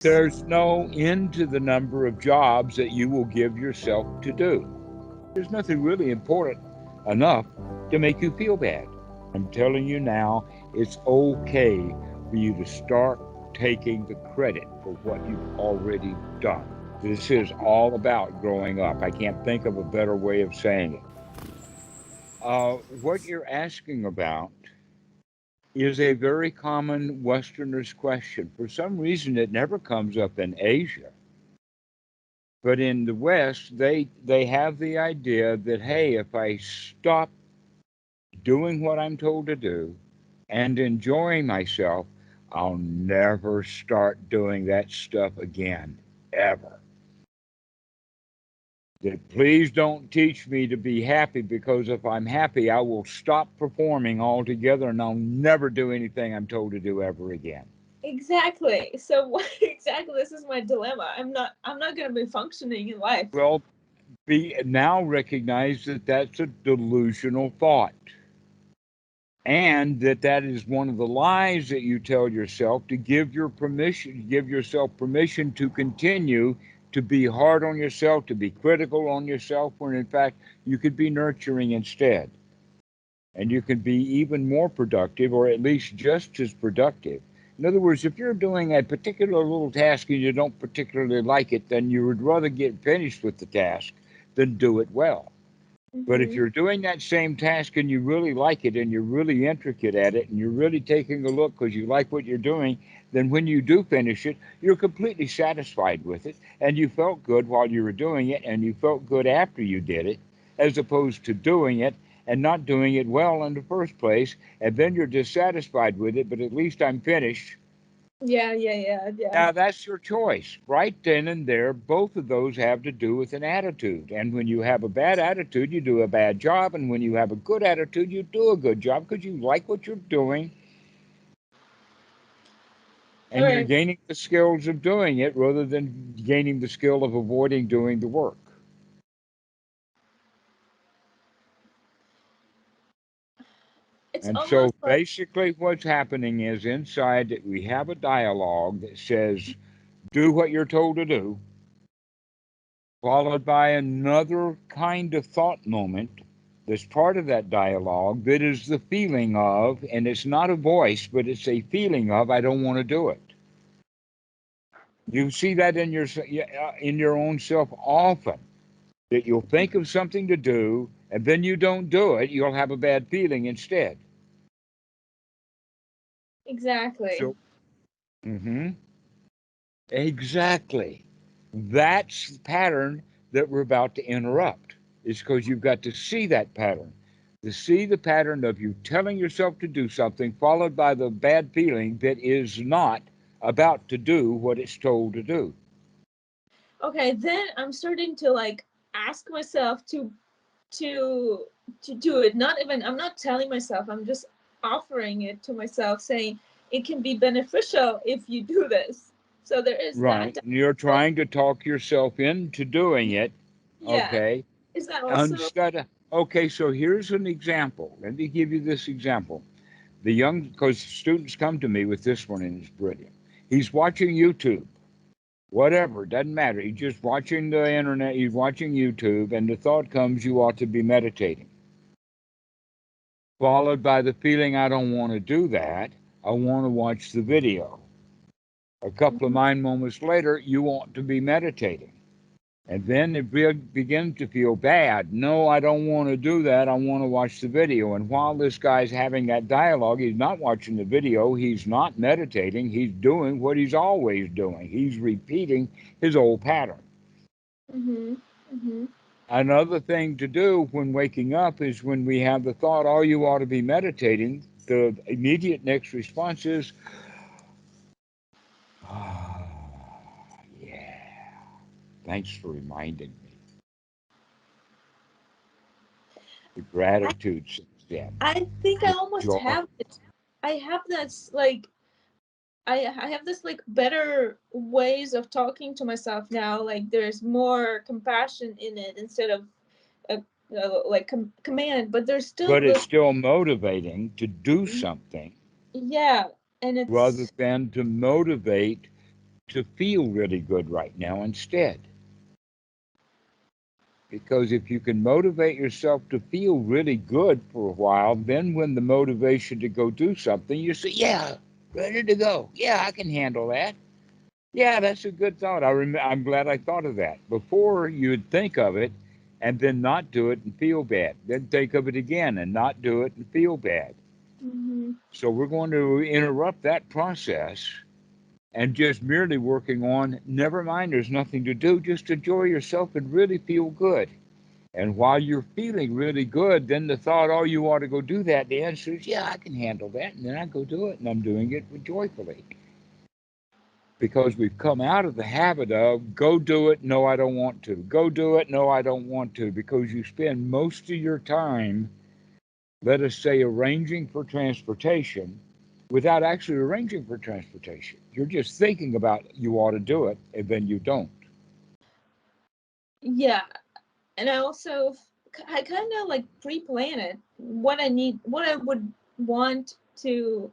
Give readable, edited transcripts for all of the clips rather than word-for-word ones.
There's no end to the number of jobs that you will give yourself to do. There's nothing really important enough to make you feel bad. I'm telling you now, it's okay for you to start taking the credit for what you've already done. This is all about growing up. I can't think of a better way of saying it. What you're asking about is a very common Westerner's question. For some reason, it never comes up in Asia. But in the West, they have the idea that, hey, if I stop doing what I'm told to do and enjoying myself, I'll never start doing that stuff again, ever. That please don't teach me to be happy, because if I'm happy, I will stop performing altogether and I'll never do anything I'm told to do ever again. Exactly. So what exactly this is my dilemma. I'm not going to be functioning in life. Well, be now recognize that that's a delusional thought, and that is one of the lies that you tell yourself to give yourself permission to continue to be hard on yourself, to be critical on yourself, when in fact you could be nurturing instead, and you can be even more productive, or at least just as productive. In other words, if you're doing a particular little task and you don't particularly like it, then you would rather get finished with the task than do it well. But if Mm-hmm. you're doing that same task and you really like it and you're really intricate at it and you're really taking a look because you like what you're doing, then when you do finish it, you're completely satisfied with it, and you felt good while you were doing it and you felt good after you did it, as opposed to doing it and not doing it well in the first place, and then you're dissatisfied with it, but at least I'm finished. Yeah. Now, that's your choice. Right then and there, both of those have to do with an attitude. And when you have a bad attitude, you do a bad job. And when you have a good attitude, you do a good job because you like what you're doing All and you're right. gaining the skills of doing it rather than gaining the skill of avoiding doing the work. It's And almost so like basically, what's happening is inside that we have a dialogue that says, do what you're told to do, followed by another kind of thought moment that's part of that dialogue that is the feeling of, and it's not a voice, but it's a feeling of, I don't want to do it. You see that in your own self often, that you'll think of something to do and then you don't do it, you'll have a bad feeling instead. exactly. So, mhm, exactly. That's the pattern that we're about to interrupt. It's because you've got to see that pattern. To see the pattern of you telling yourself to do something, followed by the bad feeling that is not about to do what it's told to do. Okay, then I'm starting to like ask myself to to do it. Not even I'm not telling myself, I'm just offering it to myself, saying it can be beneficial if you do this. So there is that. Right. And you're trying to talk yourself into doing it. Yeah. Okay. Is that also Instead of, okay, so here's an example. Let me give you this example. The young, because students come to me with this one and it's brilliant. He's watching YouTube, whatever, doesn't matter. He's just watching the internet, he's watching YouTube, and the thought comes, you ought to be meditating. Followed by the feeling, I don't want to do that. I want to watch the video. A couple of Mhm. mind moments later, you want to be meditating. And then it begins to feel bad. No, I don't want to do that. I want to watch the video. And while this guy's having that dialogue, he's not watching the video. He's not meditating. He's doing what he's always doing. He's repeating his old pattern. Mhm. Mhm. Another thing to do when waking up is when we have the thought, oh, you ought to be meditating, the immediate next response is, oh, yeah, thanks for reminding me. The I gratitude sets in. I think I The almost joy. have it. I have this like I have this like better ways of talking to myself now. Like there's more compassion in it instead of a, like command, but there's still But it's this. still motivating to do something Yeah, and rather it's than to motivate to feel really good right now instead. Because if you can motivate yourself to feel really good for a while, then when the motivation to go do something, you say, yeah, ready to go. Yeah, I can handle that. Yeah, that's a good thought. I'm glad I thought of that. Before you'd think of it and then not do it and feel bad. Then think of it again and not do it and feel bad. Mm-hmm. So we're going to interrupt that process and just merely working on, never mind, there's nothing to do, just enjoy yourself and really feel good. And while you're feeling really good, then the thought, oh, you ought to go do that. The answer is, yeah, I can handle that. And then I go do it, and I'm doing it joyfully. Because we've come out of the habit of go do it, no, I don't want to. Go do it, no, I don't want to. Because you spend most of your time, let us say, arranging for transportation without actually arranging for transportation. You're just thinking about you ought to do it, and then you don't. Yeah, and I kind of like pre-plan it, what I need, what I would want to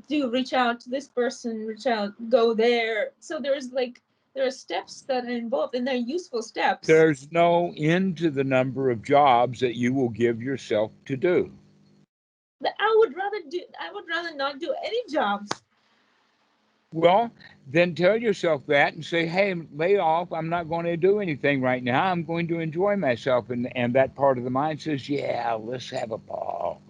do, reach out to this person, reach out, go there. So there are steps that are involved, and they're useful steps There's no end to the number of jobs that you will give yourself to do. that I would rather not do any jobs. Well, then tell yourself that and say, hey, lay off. I'm not going to do anything right now. I'm going to enjoy myself. And that part of the mind says, yeah, let's have a ball.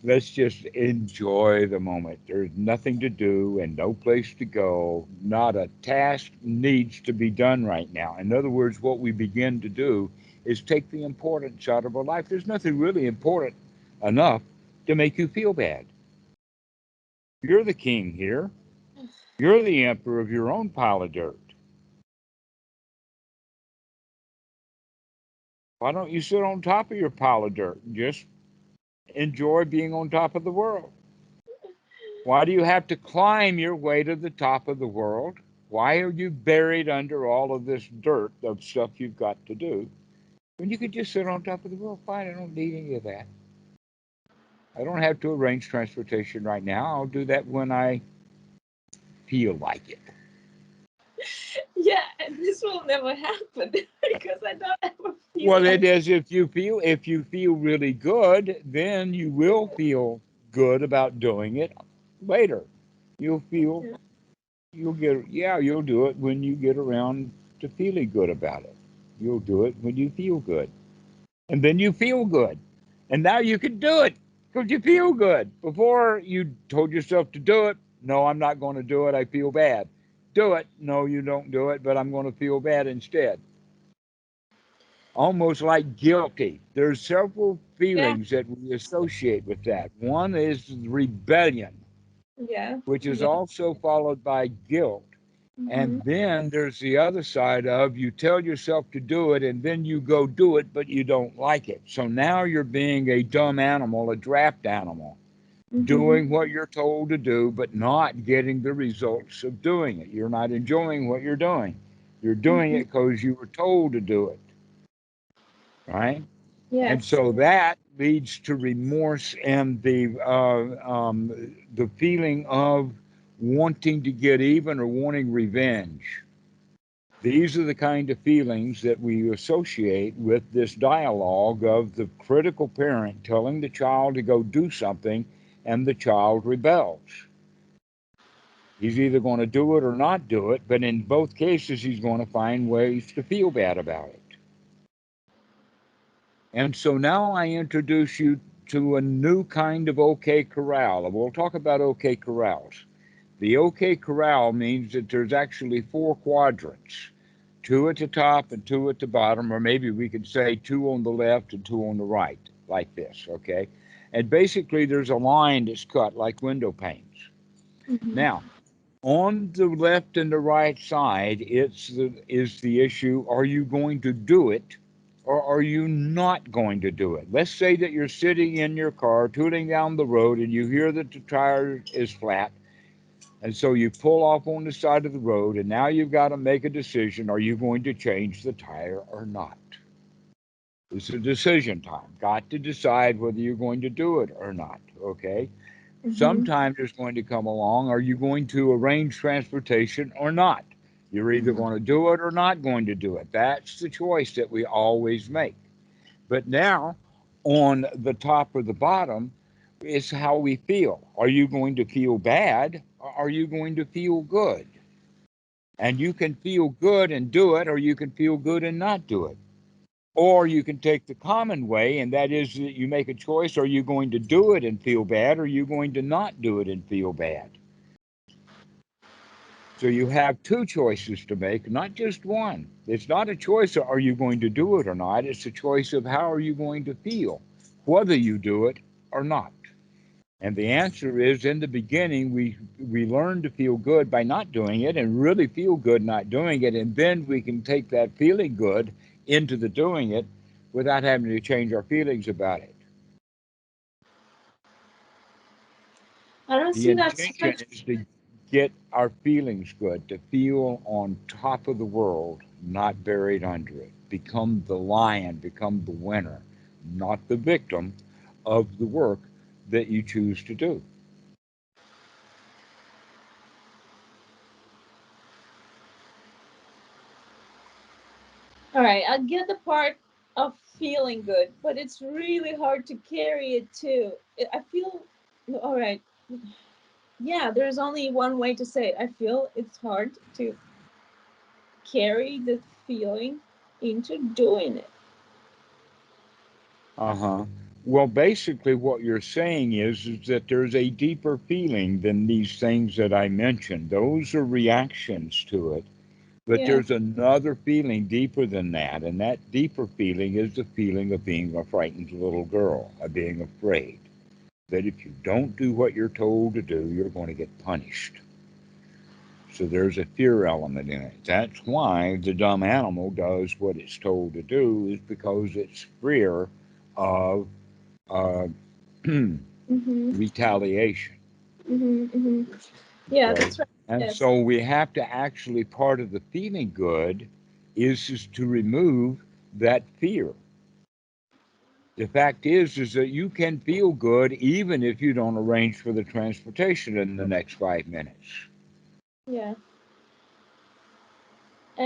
Let's just enjoy the moment. There's nothing to do and no place to go. Not a task needs to be done right now. In other words, what we begin to do is take the importance out of our life. There's nothing really important enough to make you feel bad. You're the king here. You're the emperor of your own pile of dirt. Why don't you sit on top of your pile of dirt and just enjoy being on top of the world? Why do you have to climb your way to the top of the world? Why are you buried under all of this dirt of stuff you've got to do when you could just sit on top of the world? Fine, I don't need any of that. I don't have to arrange transportation right now. I'll do that when I feel like it. Yeah, and this will never happen because I don't ever feel Well, like. it is if you feel really good, then you will feel good about doing it later. You'll feel Yeah. you'll get yeah, you'll do it when you get around to feeling good about it. You'll do it when you feel good. And then you feel good. And now you can do it because you feel good. Before you told yourself to do it, no, I'm not going to do it. I feel bad. Do it. No, you don't do it, but I'm going to feel bad instead. Almost like guilty. There's several Yeah. feelings that we associate with that. One is rebellion, Yeah. which is Yeah. also followed by guilt. Mm-hmm. And then there's the other side of you tell yourself to do it and then you go do it, but you don't like it. So now you're being a dumb animal, a draft animal, Mm-hmm. doing what you're told to do, but not getting the results of doing it. You're not enjoying what you're doing. You're doing Mm-hmm. it because you were told to do it, right? And Yes. so that leads to remorse and the feeling of wanting to get even or wanting revenge. These are the kind of feelings that we associate with this dialogue of the critical parent telling the child to go do something and the child rebels. He's either going to do it or not do it, but in both cases, he's going to find ways to feel bad about it. And so now I introduce you to a new kind of OK Corral. And we'll talk about OK Corrals. The OK Corral means that there's actually four quadrants, two at the top and two at the bottom, or maybe we could say two on the left and two on the right, like this, okay? And basically, there's a line that's cut like window panes. Mm-hmm. Now, on the left and the right side, is the issue: are you going to do it, or are you not going to do it? Let's say that you're sitting in your car, tooling down the road, and you hear that the tire is flat, and so you pull off on the side of the road, and now you've got to make a decision: are you going to change the tire or not? It's a decision time. Got to decide whether you're going to do it or not. Okay. Mm-hmm. Sometime there's going to come along, are you going to arrange transportation or not? You're either Mm-hmm. going to do it or not going to do it. That's the choice that we always make. But now, on the top or the bottom, is how we feel. Are you going to feel bad or are you going to feel good? And you can feel good and do it, or you can feel good and not do it. Or you can take the common way, and that is that you make a choice. Are you going to do it and feel bad, or are you going to not do it and feel bad? So you have two choices to make, not just one. It's not a choice of are you going to do it or not. It's a choice of how are you going to feel, whether you do it or not. And the answer is in the beginning, we learn to feel good by not doing it and really feel good not doing it. And then we can take that feeling good into the doing it without having to change our feelings about it. I don't The see that so intention much. is to get our feelings good, to feel on top of the world, not buried under it. Become the lion, become the winner, not the victim of the work that you choose to do. All right, I get the part of feeling good, but it's really hard to carry it too. I feel, all right, yeah, there's only one way to say it. I feel it's hard to carry the feeling into doing it. Uh huh. Well, basically, what you're saying is that there's a deeper feeling than these things that I mentioned. Those are reactions to it. But Yeah. there's another feeling deeper than that, and that deeper feeling is the feeling of being a frightened little girl, of being afraid that if you don't do what you're told to do, you're going to get punished. So there's a fear element in it. That's why the dumb animal does what it's told to do, is because it's fear of uh, Mm-hmm. retaliation. Mm-hmm. Mm-hmm. Yeah, Okay. that's right. And Yes. so we have to actually, part of the feeling good is to remove that fear. The fact is that you can feel good even if you don't arrange for the transportation in the next 5 minutes. Yeah.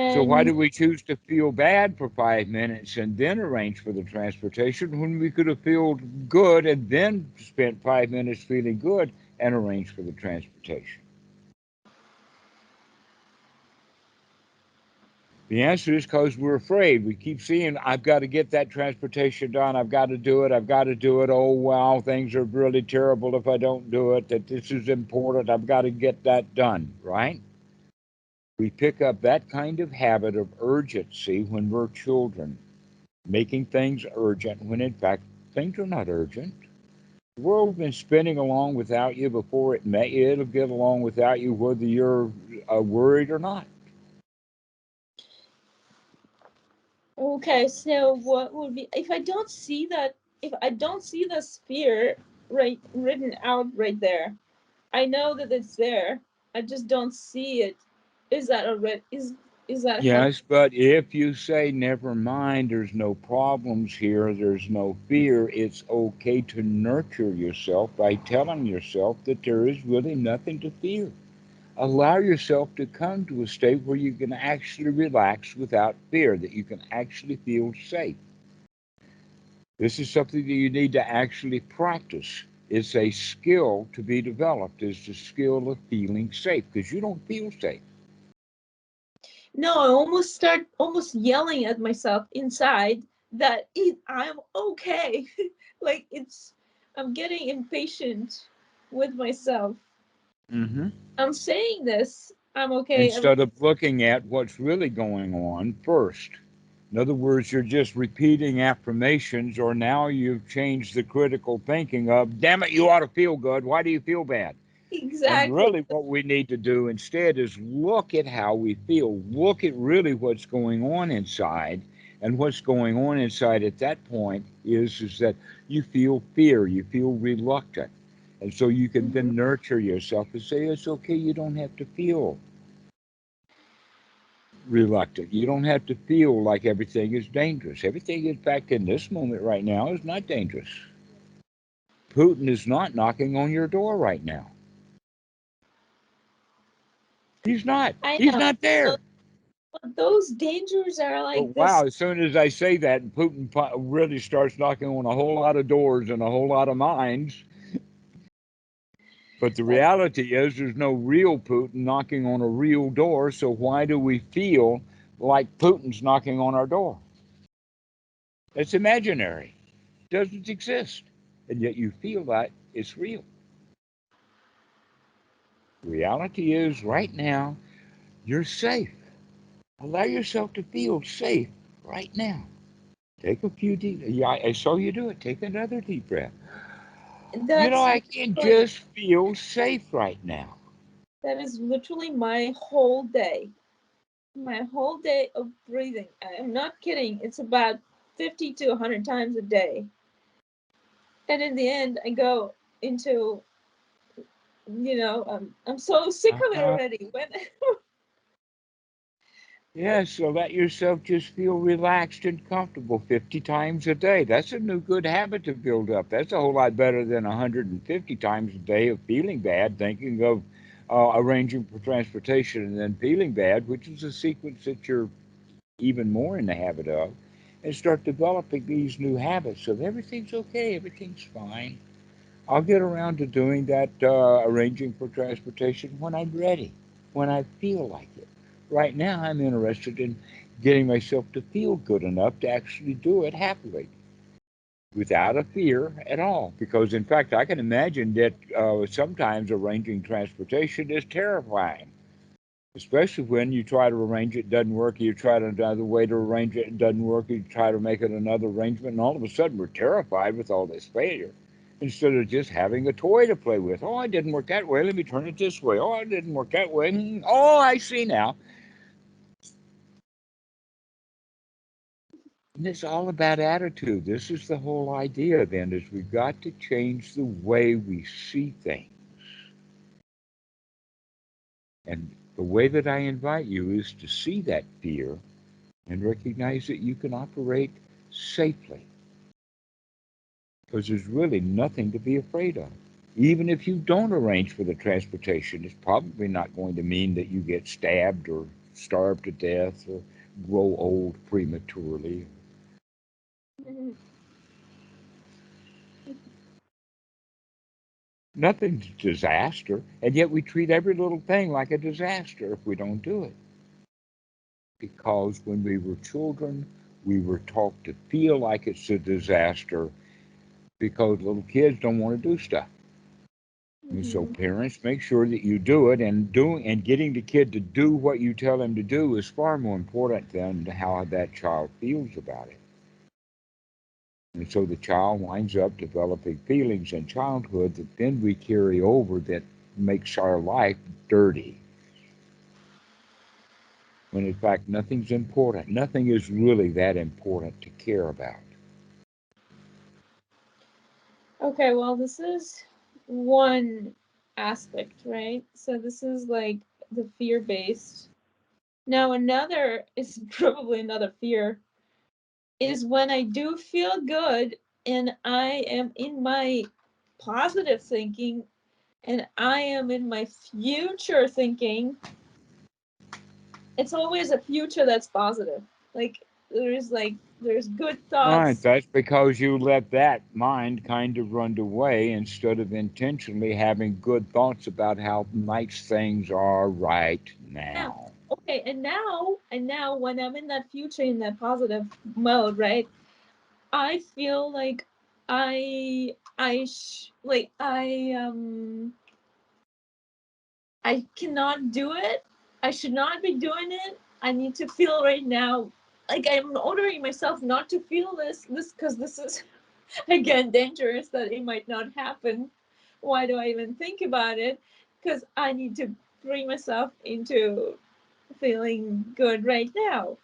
So why And do we choose to feel bad for 5 minutes and then arrange for the transportation when we could have felt good and then spent 5 minutes feeling good and arranged for the transportation? The answer is because we're afraid. We keep seeing, I've got to get that transportation done. I've got to do it. I've got to do it. Oh, wow, things are really terrible if I don't do it. That this is important. I've got to get that done, right? We pick up that kind of habit of urgency when we're children, making things urgent when in fact things are not urgent. The world has been spinning along without you before it met you. It'll get along without you whether you're worried or not. okay, so what would be if I don't see that? If I don't see the sphere right written out right there, I know that it's there. I just don't see it. Is that a red? Is that how? Yes, but if you say, never mind, there's no problems here, there's no fear, it's okay to nurture yourself by telling yourself that there is really nothing to fear. Allow yourself to come to a state where you can actually relax without fear, that you can actually feel safe. This is something that you need to actually practice. It's a skill to be developed, is the skill of feeling safe because you don't feel safe. No, I almost start almost yelling at myself inside that I'm okay. Like I'm getting impatient with myself. Hmm. I'm saying this. I'm okay. Instead of looking at what's really going on first. In other words, you're just repeating affirmations, or now you've changed the critical thinking of, damn it, you ought to feel good. Why do you feel bad? And Exactly. really, what we need to do instead is look at how we feel. Look at really what's going on inside. And what's going on inside at that point is that you feel fear, you feel reluctant. And so you can Mhm. then nurture yourself and say, it's okay, you don't have to feel reluctant. You don't have to feel like everything is dangerous. Everything, in fact, in this moment right now is not dangerous. Putin is not knocking on your door right now. He's not. I He's know. not there. Those dangers are like But this. wow, as soon as I say that, Putin really starts knocking on a whole lot of doors and a whole lot of minds. But the That's reality is, there's no real Putin knocking on a real door. So why do we feel like Putin's knocking on our door? It's imaginary. It doesn't exist. And yet you feel that it's real. Reality is, right now, you're safe. Allow yourself to feel safe right now. Take a few deep. Yeah, I saw you do it. Take another deep breath. that's I can literally, just feel safe right now. that is literally my whole day. My whole day of breathing. I'm not kidding. It's about 50 to 100 times a day. And in the end, I go into, I'm so sick of it Uh, already. When yeah, so let yourself just feel relaxed and comfortable 50 times a day. That's a new good habit to build up. That's a whole lot better than 150 times a day of feeling bad, thinking of arranging for transportation, and then feeling bad, which is a sequence that you're even more in the habit of, and start developing these new habits so that everything's okay, everything's fine. I'll get around to doing that, arranging for transportation when I'm ready, when I feel like it. Right now, I'm interested in getting myself to feel good enough to actually do it happily without a fear at all. Because, in fact, I can imagine that sometimes arranging transportation is terrifying, especially when you try to arrange it, doesn't work. You try another way to arrange it, it doesn't work. You try to make it another arrangement, and all of a sudden we're terrified with all this failure. Instead of just having a toy to play with. Oh, it didn't work that way. Let me turn it this way. Oh, it didn't work that way. Oh, I see now. And it's all about attitude. This is the whole idea then, is we've got to change the way we see things. And the way that I invite you is to see that fear and recognize that you can operate safely, because there's really nothing to be afraid of. Even if you don't arrange for the transportation, it's probably not going to mean that you get stabbed or starved to death or grow old prematurely. Nothing's a disaster, and yet we treat every little thing like a disaster if we don't do it. Because when we were children, we were taught to feel like it's a disaster because little kids don't want to do stuff. And so Mhm. parents, make sure that you do it, and doing and getting the kid to do what you tell him to do is far more important than how that child feels about it. And so the child winds up developing feelings in childhood that then we carry over, that makes our life dirty. When in fact nothing's important. Nothing is really that important to care about. Okay, well, this is one aspect, right? So this is like the fear based. Now, another is probably another fear is when I do feel good and I am in my positive thinking and I am in my future thinking. It's always a future that's positive. There's good Right, thoughts. that's because you let that mind kind of run away instead of intentionally having good thoughts about how nice things are right Now, now. okay, and now when I'm in that future in that positive mode, right? I feel like I cannot do it. I should not be doing it. I need to feel right now like I'm ordering myself not to feel this because this is again dangerous that it might not happen. Why do I even think about it? Because I need to bring myself into feeling good right now.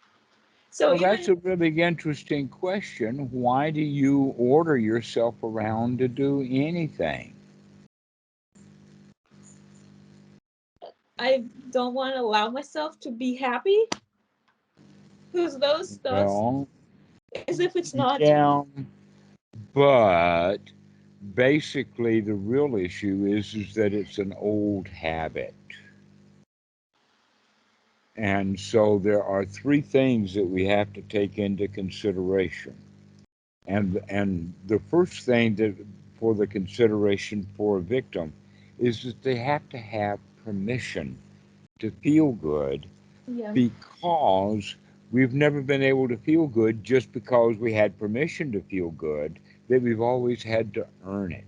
So Well, that's even a really interesting question. Why do you order yourself around to do anything? I don't want to allow myself to be happy, because those thoughts, Well, as if it's not. yeah, but basically the real issue is that it's an old habit. And so there are three things that we have to take into consideration. And the first thing that for the consideration for a victim is that they have to have permission to feel good, Yeah. because we've never been able to feel good just because we had permission to feel good, that we've always had to earn it.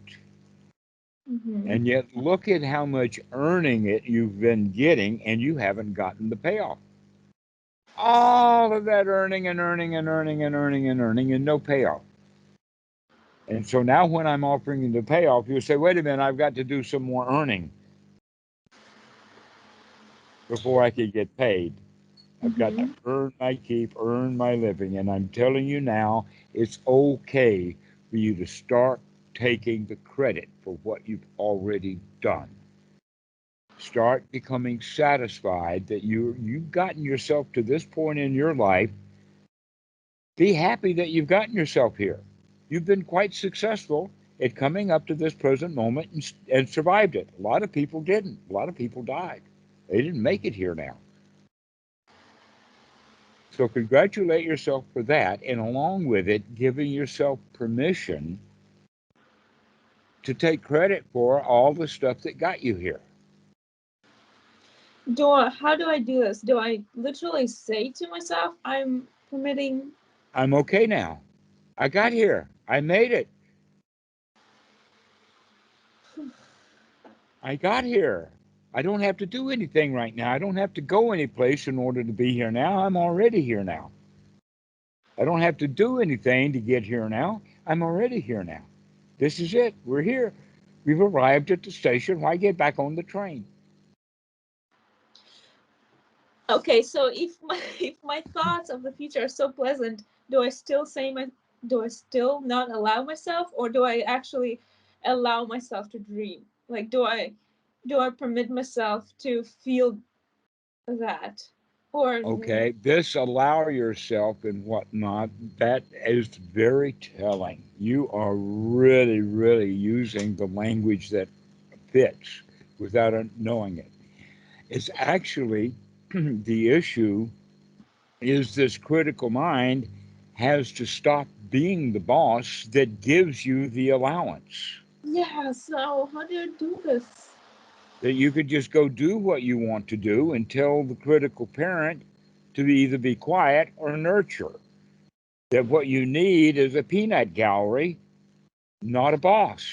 Mm-hmm. And yet, look at how much earning it you've been getting, and you haven't gotten the payoff. All of that earning and earning and earning and earning and earning, and no payoff. And so now, when I'm offering you the payoff, you say, wait a minute, I've got to do some more earning before I can get paid. I've got to Mm-hmm. earn my keep, earn my living. And I'm telling you now, it's okay for you to start taking the credit for what you've already done. Start becoming satisfied that you've gotten yourself to this point in your life. Be happy that you've gotten yourself here. You've been quite successful at coming up to this present moment and survived it. A lot of people didn't. A lot of people died. They didn't make it here now. So congratulate yourself for that, and along with it, giving yourself permission to take credit for all the stuff that got you here. How do I do this? Do I literally say to myself, I'm permitting? I'm okay now. I got here. I made it. I got here. I don't have to do anything right now. I don't have to go anyplace in order to be here now. I'm already here now. I don't have to do anything to get here now. I'm already here now. This is it. We're here. We've arrived at the station. Why get back on the train? Okay, so if my if my thoughts of the future are so pleasant, do I still say my do I still not allow myself, or do I actually allow myself to dream? Like, do I permit myself to feel that? Or Okay, this allow yourself and whatnot, that is very telling. You are really, really using the language that fits without knowing it. It's actually the issue is this critical mind has to stop being the boss that gives you the allowance. yeah, so how do I do this? That you could just go do what you want to do and tell the critical parent to either be quiet or nurture. That what you need is a peanut gallery, not a boss.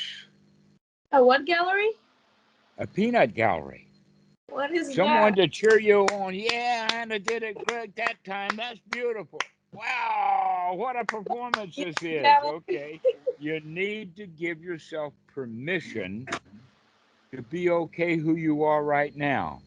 A what gallery? A peanut gallery. What is Someone that? to cheer you on. Yeah, Anna did it great that time. That's beautiful. Wow, what a performance Yeah, this is. gallery. Okay. You need to give yourself permission to be okay who you are right now,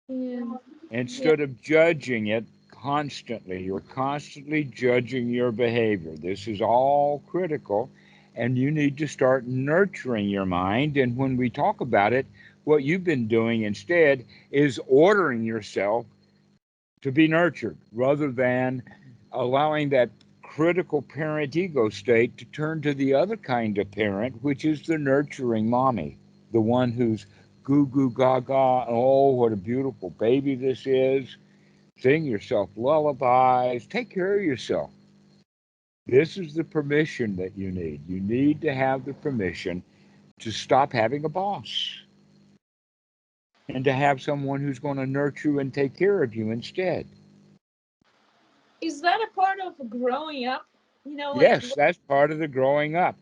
Yeah. Yeah. instead of judging it constantly. You're constantly judging your behavior. This is all critical, and you need to start nurturing your mind. And when we talk about it, what you've been doing instead is ordering yourself to be nurtured rather than allowing that critical parent ego state to turn to the other kind of parent, which is the nurturing mommy, the one who's goo goo gaga, oh, what a beautiful baby this is. Sing yourself lullabies, take care of yourself. This is the permission that you need. You need to have the permission to stop having a boss and to have someone who's going to nurture you and take care of you instead. Is that a part of growing up? Like, Yes, that's part of the growing up.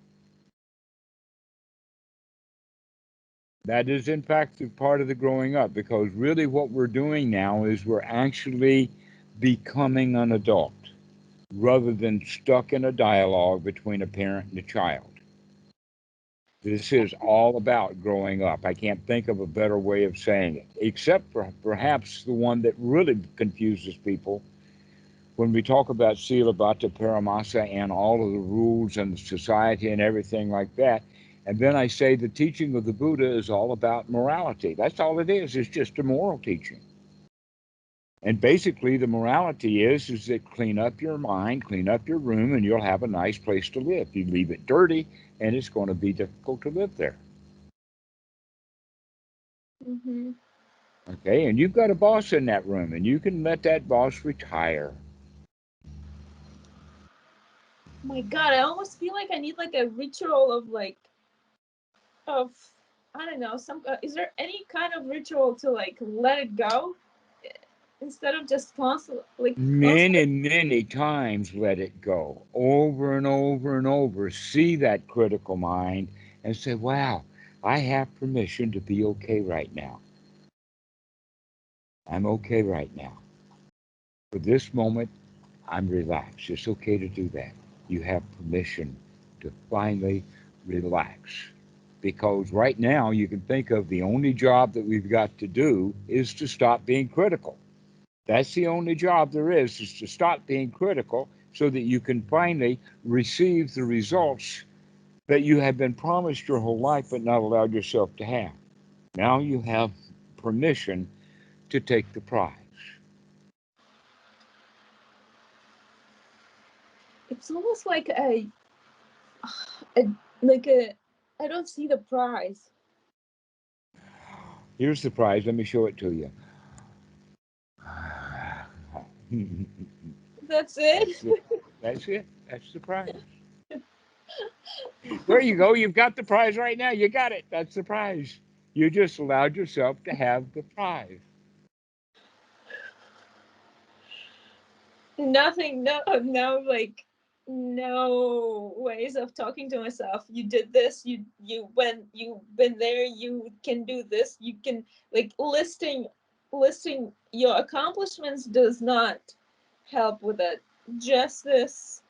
That is, in fact, the part of the growing up, because really what we're doing now is we're actually becoming an adult rather than stuck in a dialogue between a parent and a child. This is all about growing up. I can't think of a better way of saying it, except for perhaps the one that really confuses people when we talk about Sila Bhatta Paramasa and all of the rules and the society and everything like that. And then I say the teaching of the Buddha is all about morality. That's all it is. It's just a moral teaching. And basically, the morality is that clean up your mind, clean up your room, and you'll have a nice place to live. You leave it dirty, and it's going to be difficult to live there. Mm-hmm. Okay, and you've got a boss in that room, and you can let that boss retire. My God, I almost feel like I need like a ritual of of I don't know, some is there any kind of ritual to like let it go instead of just constantly. Many times let it go, over and over and over. See that critical mind and say, wow, I have permission to be okay right now. I'm okay right now. For this moment, I'm relaxed. It's okay to do that. You have permission to finally relax. Because right now, you can think of the only job that we've got to do is to stop being critical. That's the only job there is to stop being critical so that you can finally receive the results that you have been promised your whole life but not allowed yourself to have. Now you have permission to take the prize. It's almost like a like a I don't see the prize. Here's the prize. Let me show it to you. That's it. That's the, that's it. That's the prize. There you go. You've got the prize right now. You got it. That's the prize. You just allowed yourself to have the prize. Nothing. No, like no ways of talking to myself. You did this. You've been there. You can do this. You can like listing your accomplishments does not help with it. Just this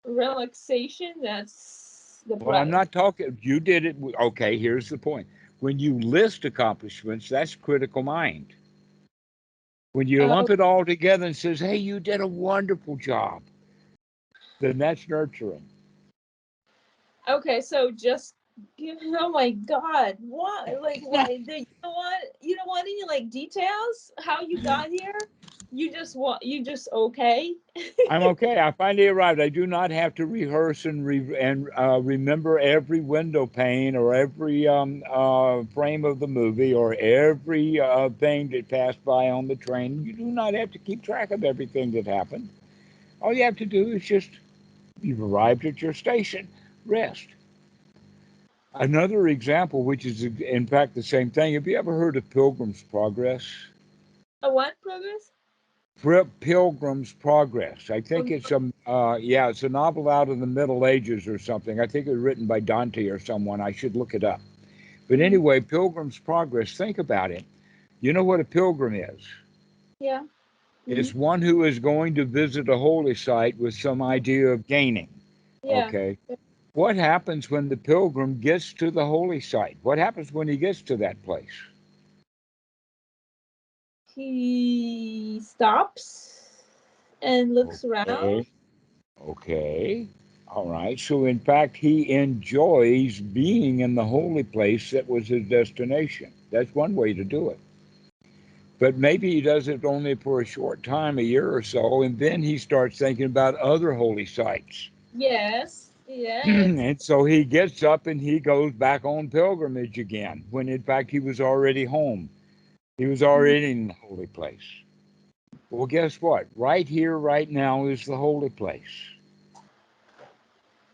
relaxation. That's the Well, I'm prize. not talking. You did it. Okay, here's the point. When you list accomplishments, that's critical mind. When you Uh, lump it all together and says, "Hey, you did a wonderful job," then that's nurturing. Okay, so just give. Oh my God, why? Like, why? You don't want any like details? How you got here? You just want. You just okay? I'm okay. I finally arrived. I do not have to rehearse and remember every window pane or every frame of the movie or every thing that passed by on the train. You do not have to keep track of everything that happened. All you have to do is just you've arrived at your station. Rest. Another example, which is in fact the same thing. Have you ever heard of Pilgrim's Progress? A what progress? Pilgrim's Progress. I think it's yeah, it's a novel out of the Middle Ages or something. I think it was written by Dante or someone. I should look it up. But Mm-hmm. anyway, Pilgrim's Progress. Think about it. You know what a pilgrim is? Yeah. Mm-hmm. It's one who is going to visit a holy site with some idea of gaining. Yeah. Okay. What happens when the pilgrim gets to the holy site? What happens when he gets to that place? He stops and looks around. Okay. Okay. All right. So, in fact, he enjoys being in the holy place that was his destination. That's one way to do it. But maybe he does it only for a short time, a year or so, and then he starts thinking about other holy sites. Yes. Yes. And so he gets up and he goes back on pilgrimage again, when in fact he was already home. He was Mm-hmm. already in the holy place. Well, guess what? Right here, right now is the holy place.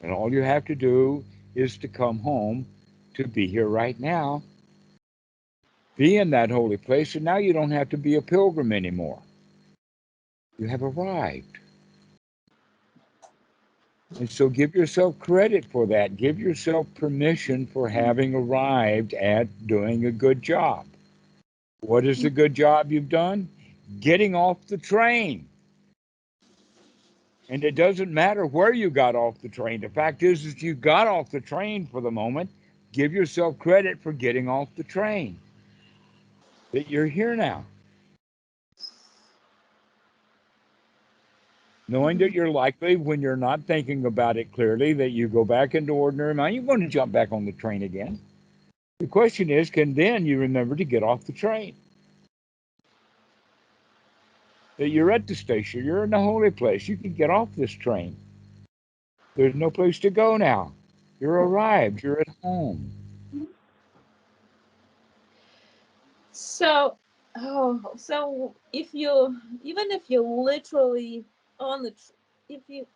And all you have to do is to come home to be here right now, be in that holy place, and now you don't have to be a pilgrim anymore. You have arrived. And so give yourself credit for that. Give yourself permission for having arrived at doing a good job. What is the good job you've done? Getting off the train. And it doesn't matter where you got off the train. The fact is that you got off the train for the moment. Give yourself credit for getting off the train. That you're here now. Knowing that you're likely, when you're not thinking about it clearly, that you go back into ordinary mind, you're going to jump back on the train again. The question is, can then you remember to get off the train? that you're at the station. You're in the holy place. You can get off this train. There's no place to go now. You're arrived. You're at home. So, so if you, even if you're literally on the, if you,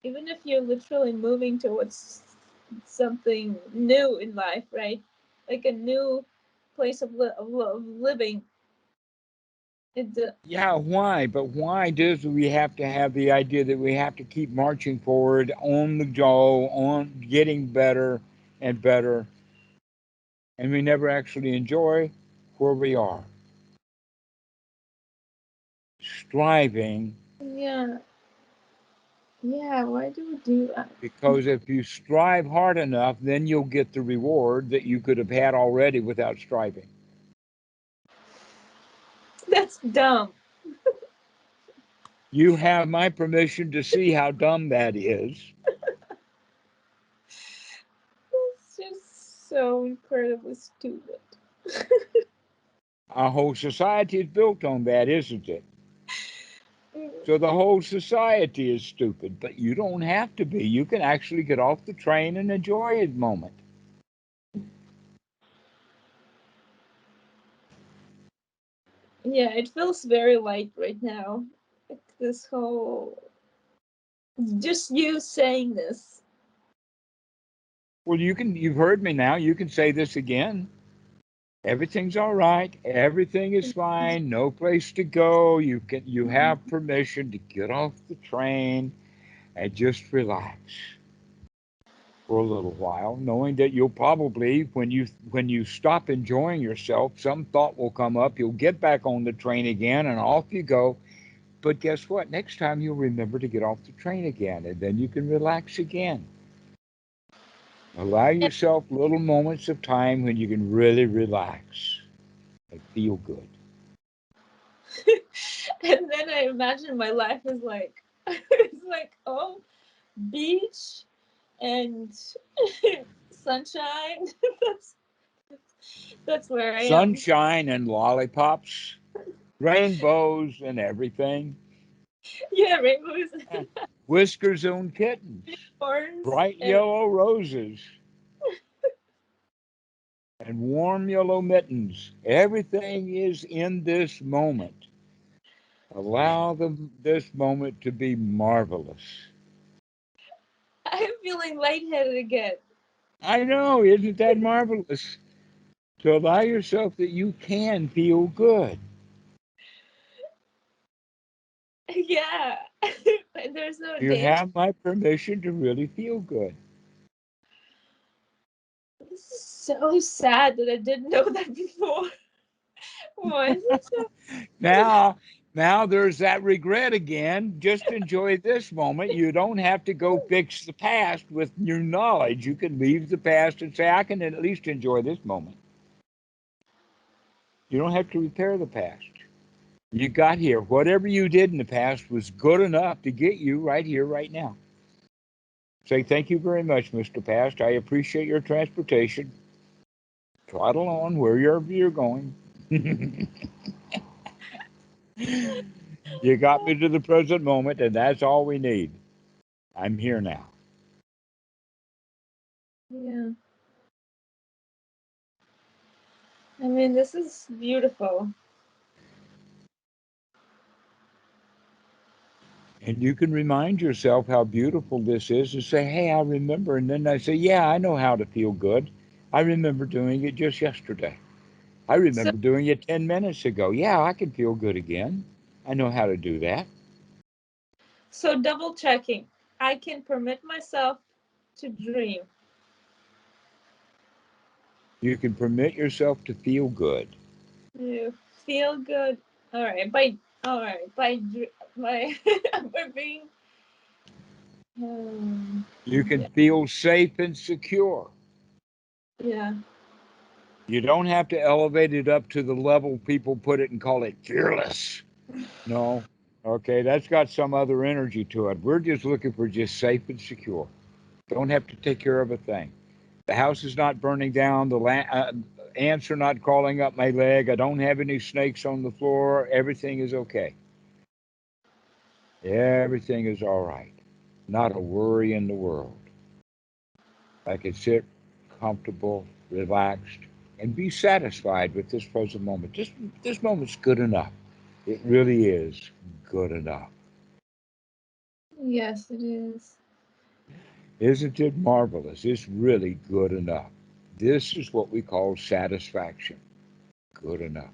even if you're literally moving towards something new in life, right? Like a new place of living. It, Yeah, why? But why does we have to have the idea that we have to keep marching forward on the go, on getting better and better, and we never actually enjoy where we are, striving? yeah, yeah. Why do we do that? Because if you strive hard enough, then you'll get the reward that you could have had already without striving. That's dumb. You have my permission to see how dumb that is. It's just so incredibly stupid. Our whole society is built on that, isn't it? So the whole society is stupid, but you don't have to be. You can actually get off the train and enjoy a moment. Yeah, it feels very light right now. Like this whole, just you saying this. Well, you've heard me now. You can say this again. Everything's all right. Everything is fine. No place to go. You have permission to get off the train and just relax for a little while, knowing that you'll probably, when you stop enjoying yourself, some thought will come up. You'll get back on the train again, and off you go. But guess what? Next time you'll remember to get off the train again, and then you can relax again. Allow yourself little moments of time when you can really relax and feel good. And then I imagine my life is like, it's like, oh, beach and sunshine. that's that's where I am. Sunshine and lollipops, rainbows and everything, Yeah, rainbows, whiskers on kittens, horns, bright and yellow roses, and warm yellow mittens. Everything is in this moment. Allow this moment to be marvelous. I'm feeling lightheaded again. I know, isn't that marvelous? To allow yourself that you can feel good. Yeah. There's no You danger. have my permission to really feel good. This is so sad that I didn't know that before. Why is it so? Now, now there's that regret again. Just enjoy this moment. You don't have to go fix the past with your knowledge. You can leave the past and say, I can at least enjoy this moment. You don't have to repair the past. You got here. Whatever you did in the past was good enough to get you right here, right now. Say thank you very much, Mr. Past. I appreciate your transportation. Trottle on wherever you're going. You got me to the present moment, and that's all we need. I'm here now. Yeah. I mean, this is beautiful. And you can remind yourself how beautiful this is and say, hey, I remember. And then I say, yeah, I know how to feel good. I remember doing it just yesterday. I So, remember doing it 10 minutes ago. Yeah, I can feel good again. I know how to do that. so double checking. I can permit myself to dream. You can permit yourself to feel good. You feel good. All right by by being You can yeah, feel safe and secure. yeah. You don't have to elevate it up to the level people put it and call it fearless. No. Okay, that's got some other energy to it. We're just looking for just safe and secure. Don't have to take care of a thing. The house is not burning down. Ants are not crawling up my leg. I don't have any snakes on the floor. Everything is okay. Everything is all right. Not a worry in the world. I can sit comfortable, relaxed, and be satisfied with this present moment. This moment's good enough. It really is good enough. Yes, it is. Isn't it marvelous? It's really good enough. This is what we call satisfaction. Good enough.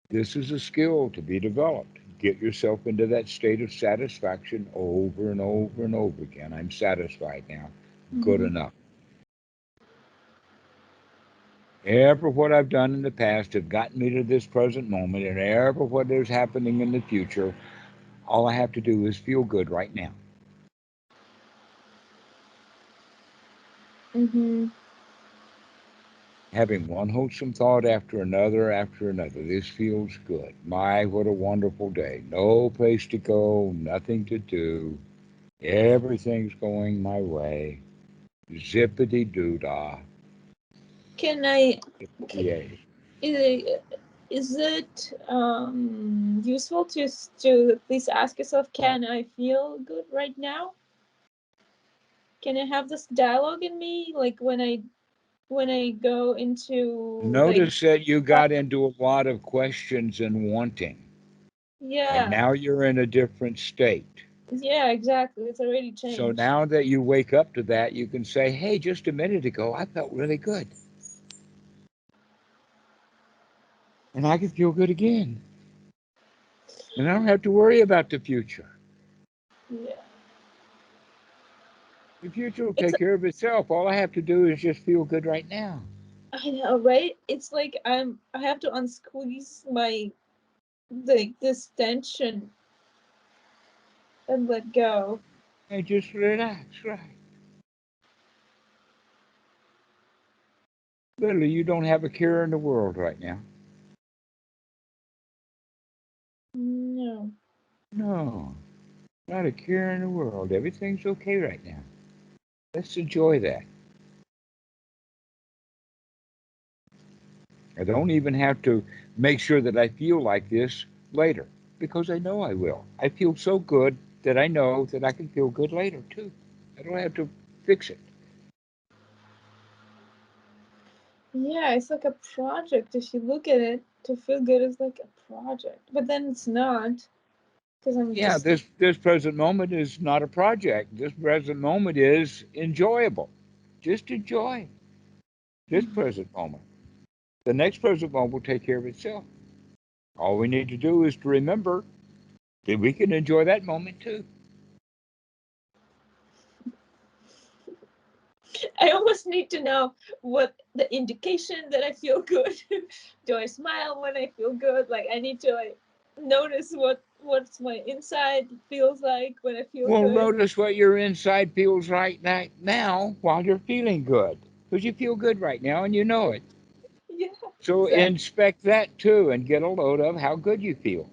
This is a skill to be developed. Get yourself into that state of satisfaction over and over and over again. I'm satisfied now. Good Hmm. enough. Ever what I've done in the past have gotten me to this present moment, and ever what is happening in the future, all I have to do is feel good right now. Hmm. Having one wholesome thought after another after another. This feels good. My, what a wonderful day. No place to go, nothing to do. Everything's going my way. Zippity doo dah. Can I? Yay. Is it useful to at least ask yourself, can I feel good right now? Can I have this dialogue in me, like when I go into like Notice that you got into a lot of questions and wanting, and yeah, now you're in a different state. yeah, exactly. It's already So changed. now that you wake up to that, you can say, hey, just a minute ago, I felt really good. And I can feel good again. And I don't have to worry about the future. Yeah, The future will it's take care of itself. All I have to do is just feel good right now. I know, right? It's like I have to unsqueeze my like this tension and let go. And just relax, right? Literally, you don't have a care in the world right now. No. No, not a care in the world. Everything's okay right now. Let's enjoy that. I don't even have to make sure that I feel like this later because I know I will. I feel so good that I know that I can feel good later too. I don't have to fix it. Yeah, it's like a project. If you look at it, to feel good is like a project. But then it's not, because I'm Yeah, just this present moment is not a project. This present moment is enjoyable. Just enjoy this present moment. The next present moment will take care of itself. All we need to do is to remember that we can enjoy that moment too. I almost need to know what the indication that I feel good. Do I smile when I feel good? Like I need to like notice what's my inside feels like when I feel Well, good. notice what your inside feels right now while you're feeling good. Because you feel good right now and you know it. Yeah, So exactly. inspect that too and get a load of how good you feel.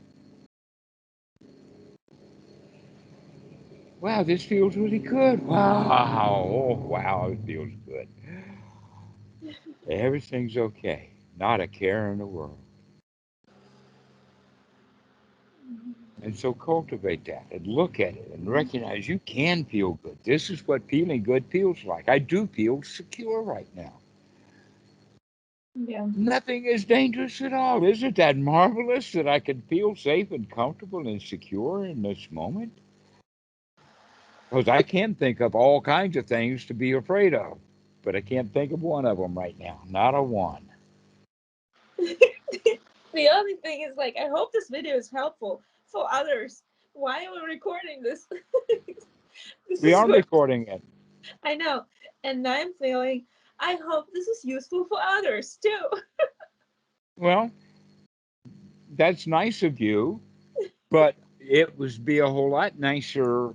Wow, this feels really good. Wow. Oh, wow, it feels good. Everything's okay. Not a care in the world. And so cultivate that and look at it and recognize you can feel good. This is what feeling good feels like. I do feel secure right now. Yeah. Nothing is dangerous at all. Isn't that marvelous that I can feel safe and comfortable and secure in this moment? Because I can think of all kinds of things to be afraid of, but I can't think of one of them right now. Not a one. The only thing is like I hope this video is helpful for others. Why are we recording this? This We is are what recording it. I know. And I'm feeling I hope this is useful for others too. Well, that's nice of you, but it would be a whole lot nicer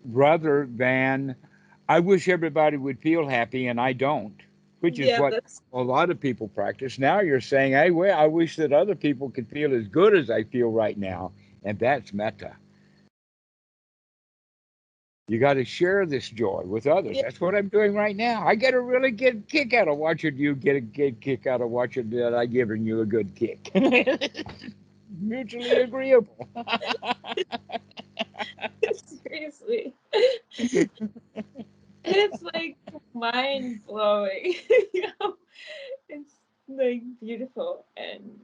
rather than I wish everybody would feel happy and I don't, which is Yeah, what that's a lot of people practice. Now you're saying, hey, well, I wish that other people could feel as good as I feel right now. And that's metta. You got to share this joy with others. yeah. That's what I'm doing right now. I get a really good kick out of watching you get a good kick out of watching that I giving you a good kick. Mutually agreeable. Seriously. It's like mind blowing. You know, it's like beautiful, and